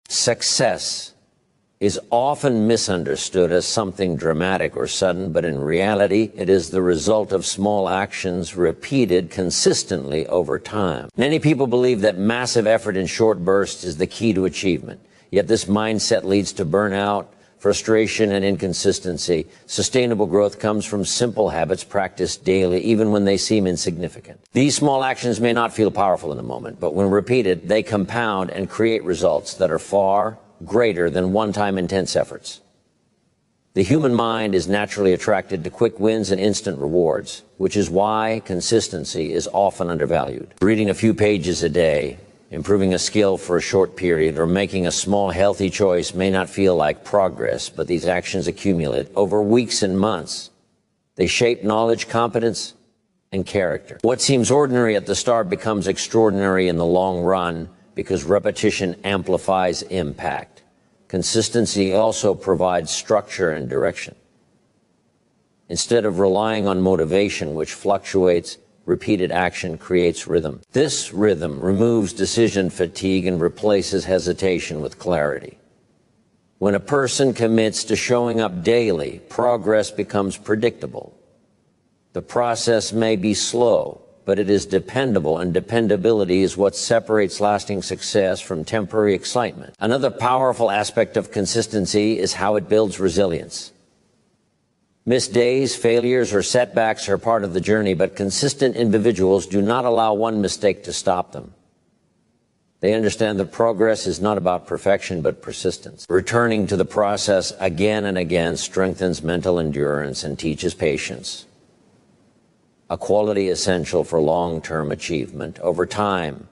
Success is often misunderstood as something dramatic or sudden, but in reality, it is the result of small actions repeated consistently over time. Many people believe that massive effort in short bursts is the key to achievement. Yet this mindset leads to burnout, frustration, and inconsistency. Sustainable growth comes from simple habits practiced daily, even when they seem insignificant. These small actions may not feel powerful in the moment, but when repeated, they compound and create results that are far greater than one-time intense efforts. The human mind is naturally attracted to quick wins and instant rewards, which is why consistency is often undervalued. Reading a few pages a day, improving a skill for a short period, or making a small healthy choice may not feel like progress, but these actions accumulate over weeks and months. They shape knowledge, competence, and character. What seems ordinary at the start becomes extraordinary in the long run because repetition amplifies impact. Consistency also provides structure and direction. Instead of relying on motivation, which fluctuates, repeated action creates rhythm. This rhythm removes decision fatigue and replaces hesitation with clarity. When a person commits to showing up daily, progress becomes predictable. The process may be slow, but it is dependable, and dependability is what separates lasting success from temporary excitement. Another powerful aspect of consistency is how it builds resilience. Missed days, failures, or setbacks are part of the journey, but consistent individuals do not allow one mistake to stop them. They understand that progress is not about perfection, but persistence. Returning to the process again and again strengthens mental endurance and teaches patience, a quality essential for long-term achievement. Over time,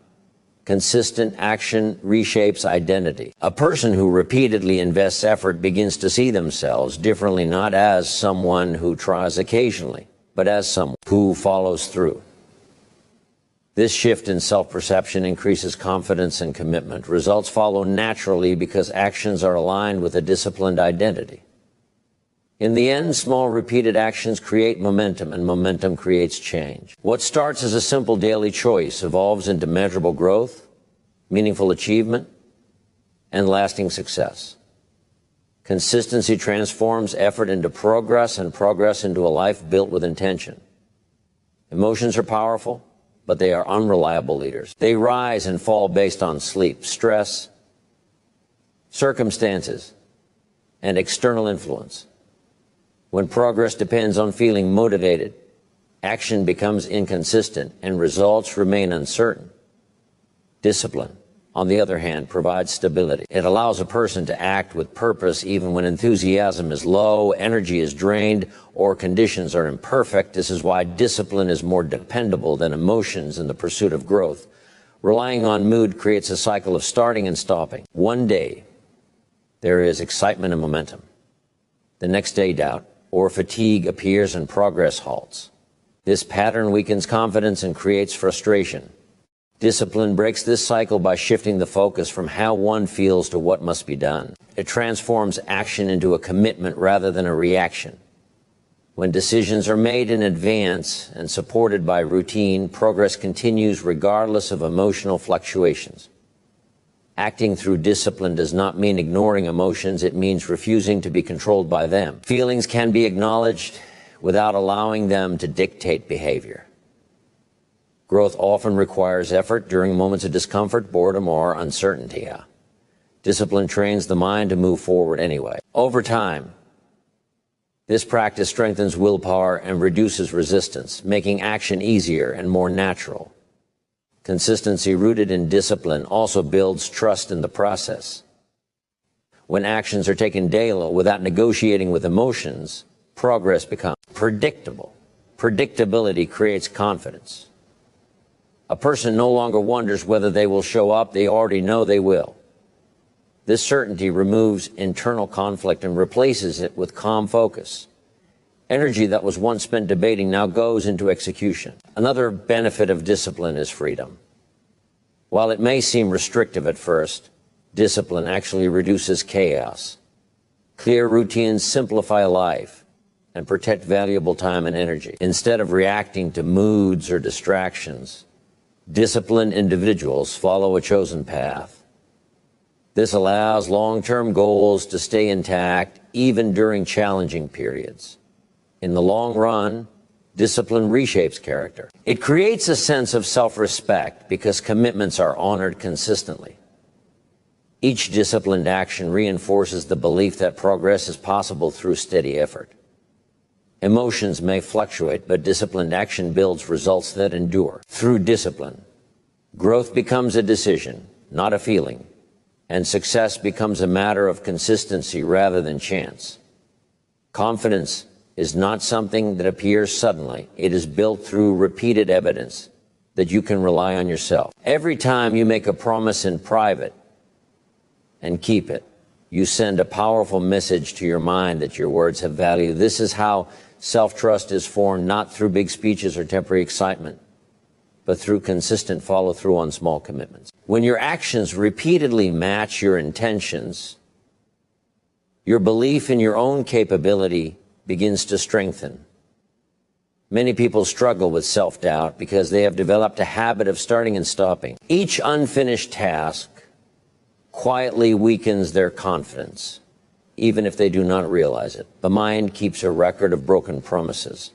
consistent action reshapes identity. A person who repeatedly invests effort begins to see themselves differently, not as someone who tries occasionally, but as someone who follows through. This shift in self-perception increases confidence and commitment. Results follow naturally because actions are aligned with a disciplined identity. In the end, small repeated actions create momentum, and momentum creates change. What starts as a simple daily choice evolves into measurable growth, meaningful achievement, and lasting success. Consistency transforms effort into progress, and progress into a life built with intention. Emotions are powerful, but they are unreliable leaders. They rise and fall based on sleep, stress, circumstances, and external influence. When progress depends on feeling motivated, action becomes inconsistent and results remain uncertain. Discipline, on the other hand, provides stability. It allows a person to act with purpose even when enthusiasm is low, energy is drained, or conditions are imperfect. This is why discipline is more dependable than emotions in the pursuit of growth. Relying on mood creates a cycle of starting and stopping. One day, there is excitement and momentum. The next day, doubt or fatigue appears and progress halts. This pattern weakens confidence and creates frustration. Discipline breaks this cycle by shifting the focus from how one feels to what must be done. It transforms action into a commitment rather than a reaction. When decisions are made in advance and supported by routine, progress continues regardless of emotional fluctuations. Acting through discipline does not mean ignoring emotions, it means refusing to be controlled by them. Feelings can be acknowledged without allowing them to dictate behavior. Growth often requires effort during moments of discomfort, boredom, or uncertainty. Discipline trains the mind to move forward anyway. Over time, this practice strengthens willpower and reduces resistance, making action easier and more natural. Consistency rooted in discipline also builds trust in the process. When actions are taken daily without negotiating with emotions, progress becomes predictable. Predictability creates confidence. A person no longer wonders whether they will show up, they already know they will. This certainty removes internal conflict and replaces it with calm focus. Energy that was once spent debating now goes into execution. Another benefit of discipline is freedom. While it may seem restrictive at first, discipline actually reduces chaos. Clear routines simplify life and protect valuable time and energy. Instead of reacting to moods or distractions, disciplined individuals follow a chosen path. This allows long-term goals to stay intact even during challenging periods. In the long run, discipline reshapes character. It creates a sense of self-respect because commitments are honored consistently. Each disciplined action reinforces the belief that progress is possible through steady effort. Emotions may fluctuate, but disciplined action builds results that endure. Through discipline, growth becomes a decision, not a feeling, and success becomes a matter of consistency rather than chance. Confidence is not something that appears suddenly. It is built through repeated evidence that you can rely on yourself. Every time you make a promise in private and keep it, you send a powerful message to your mind that your words have value. This is how self-trust is formed, not through big speeches or temporary excitement, but through consistent follow-through on small commitments. When your actions repeatedly match your intentions, your belief in your own capability begins to strengthen. Many people struggle with self-doubt because they have developed a habit of starting and stopping. Each unfinished task quietly weakens their confidence, even if they do not realize it. The mind keeps a record of broken promises.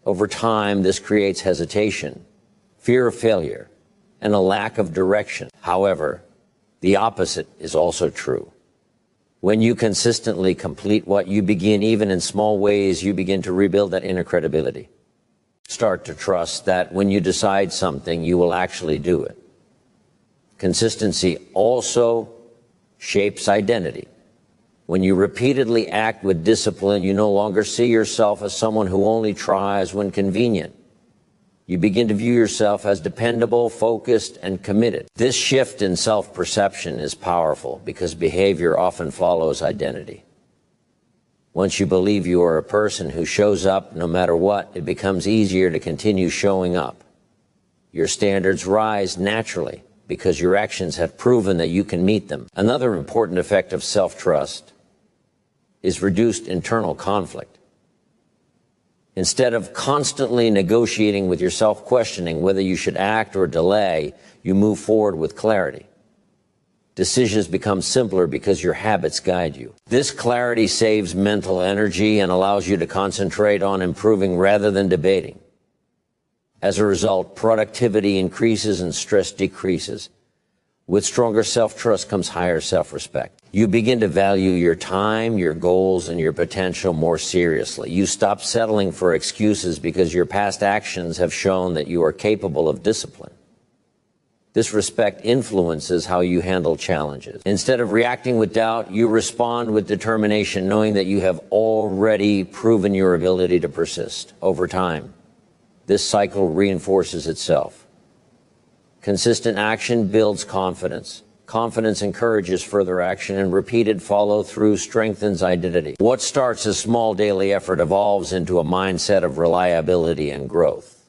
Over time, this creates hesitation, fear of failure, and a lack of direction. However, the opposite is also true. When you consistently complete what you begin, even in small ways, you begin to rebuild that inner credibility. Start to trust that when you decide something, you will actually do it. Consistency also shapes identity. When you repeatedly act with discipline, you no longer see yourself as someone who only tries when convenient. You begin to view yourself as dependable, focused, and committed. This shift in self-perception is powerful because behavior often follows identity. Once you believe you are a person who shows up no matter what, it becomes easier to continue showing up. Your standards rise naturally because your actions have proven that you can meet them. Another important effect of self-trust is reduced internal conflict. Instead of constantly negotiating with yourself, questioning whether you should act or delay, you move forward with clarity. Decisions become simpler because your habits guide you. This clarity saves mental energy and allows you to concentrate on improving rather than debating. As a result, productivity increases and stress decreases. With stronger self-trust comes higher self-respect. You begin to value your time, your goals, and your potential more seriously. You stop settling for excuses because your past actions have shown that you are capable of discipline. This respect influences how you handle challenges. Instead of reacting with doubt, you respond with determination, knowing that you have already proven your ability to persist. Over time, this cycle reinforces itself. Consistent action builds confidence. Confidence encourages further action, and repeated follow-through strengthens identity. What starts as small daily effort evolves into a mindset of reliability and growth.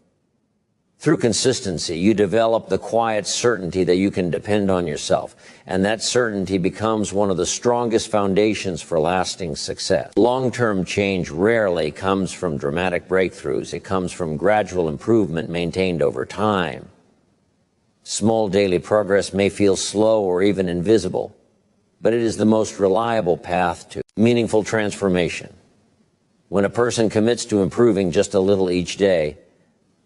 Through consistency, you develop the quiet certainty that you can depend on yourself, and that certainty becomes one of the strongest foundations for lasting success. Long-term change rarely comes from dramatic breakthroughs. It comes from gradual improvement maintained over time. Small daily progress may feel slow or even invisible, but it is the most reliable path to meaningful transformation. When a person commits to improving just a little each day,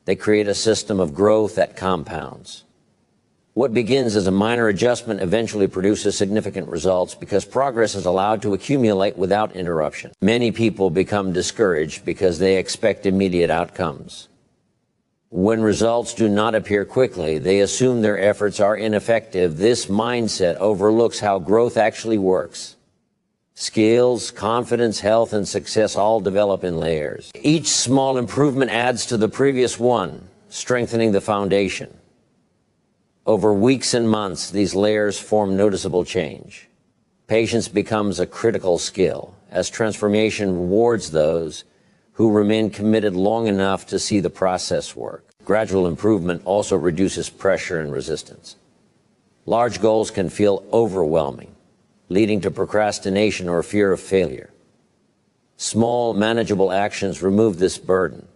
they create a system of growth that compounds. What begins as a minor adjustment eventually produces significant results because progress is allowed to accumulate without interruption. Many people become discouraged because they expect immediate outcomes. When results do not appear quickly, they assume their efforts are ineffective. This mindset overlooks how growth actually works. Skills, confidence, health, and success all develop in layers. Each small improvement adds to the previous one, strengthening the foundation. Over weeks and months, these layers form noticeable change. Patience becomes a critical skill, as transformation rewards those who remain committed long enough to see the process work. Gradual improvement also reduces pressure and resistance. Large goals can feel overwhelming, leading to procrastination or fear of failure. Small, manageable actions remove this burden.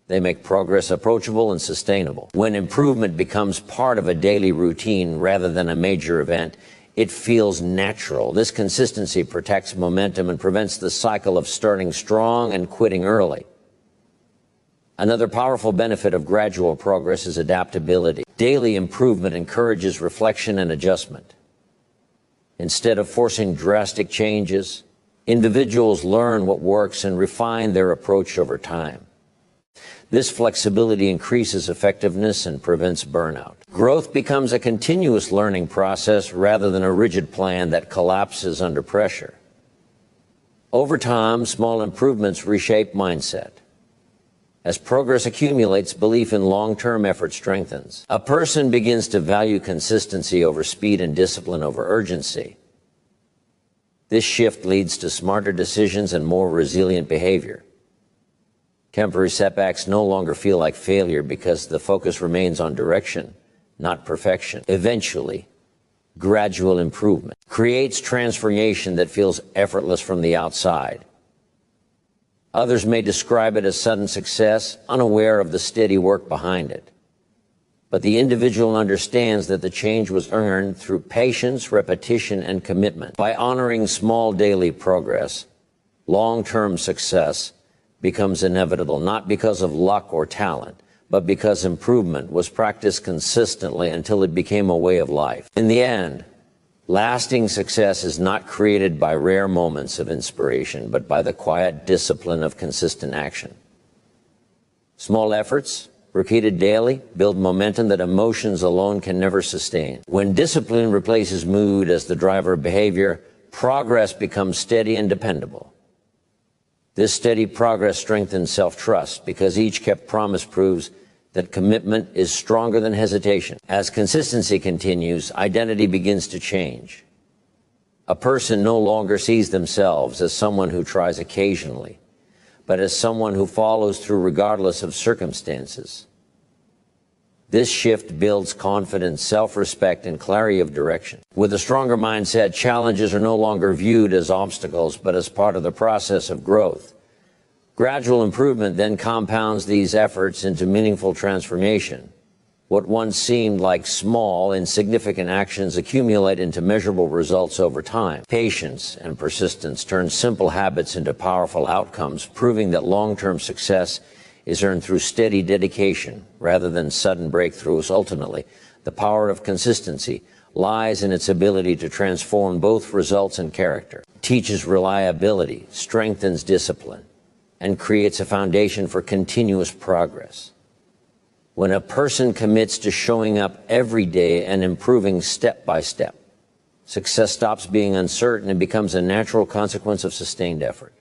They make progress approachable and sustainable. When improvement becomes part of a daily routine rather than a major event, It feels natural. This consistency protects momentum and prevents the cycle of starting strong and quitting early. Another powerful benefit of gradual progress is adaptability. Daily improvement encourages reflection and adjustment. Instead of forcing drastic changes, individuals learn what works and refine their approach over time. This flexibility increases effectiveness and prevents burnout. Growth becomes a continuous learning process rather than a rigid plan that collapses under pressure. Over time, small improvements reshape mindset. As progress accumulates, belief in long-term effort strengthens. A person begins to value consistency over speed and discipline over urgency. This shift leads to smarter decisions and more resilient behavior. Temporary setbacks no longer feel like failure because the focus remains on direction, not perfection. Eventually, gradual improvement creates transformation that feels effortless from the outside. Others may describe it as sudden success, unaware of the steady work behind it. But the individual understands that the change was earned through patience, repetition, and commitment. By honoring small daily progress, long-term success becomes inevitable, not because of luck or talent, but because improvement was practiced consistently until it became a way of life. In the end, lasting success is not created by rare moments of inspiration, but by the quiet discipline of consistent action. Small efforts, repeated daily, build momentum that emotions alone can never sustain. When discipline replaces mood as the driver of behavior, progress becomes steady and dependable. This steady progress strengthens self-trust because each kept promise proves that commitment is stronger than hesitation. As consistency continues, identity begins to change. A person no longer sees themselves as someone who tries occasionally, but as someone who follows through regardless of circumstances. This shift builds confidence, self-respect, and clarity of direction. With a stronger mindset, challenges are no longer viewed as obstacles, but as part of the process of growth. Gradual improvement then compounds these efforts into meaningful transformation. What once seemed like small, insignificant actions accumulate into measurable results over time. Patience and persistence turn simple habits into powerful outcomes, proving that long-term success is earned through steady dedication rather than sudden breakthroughs. Ultimately, the power of consistency lies in its ability to transform both results and character. It teaches reliability, strengthens discipline, and creates a foundation for continuous progress. When a person commits to showing up every day and improving step by step, success stops being uncertain and becomes a natural consequence of sustained effort.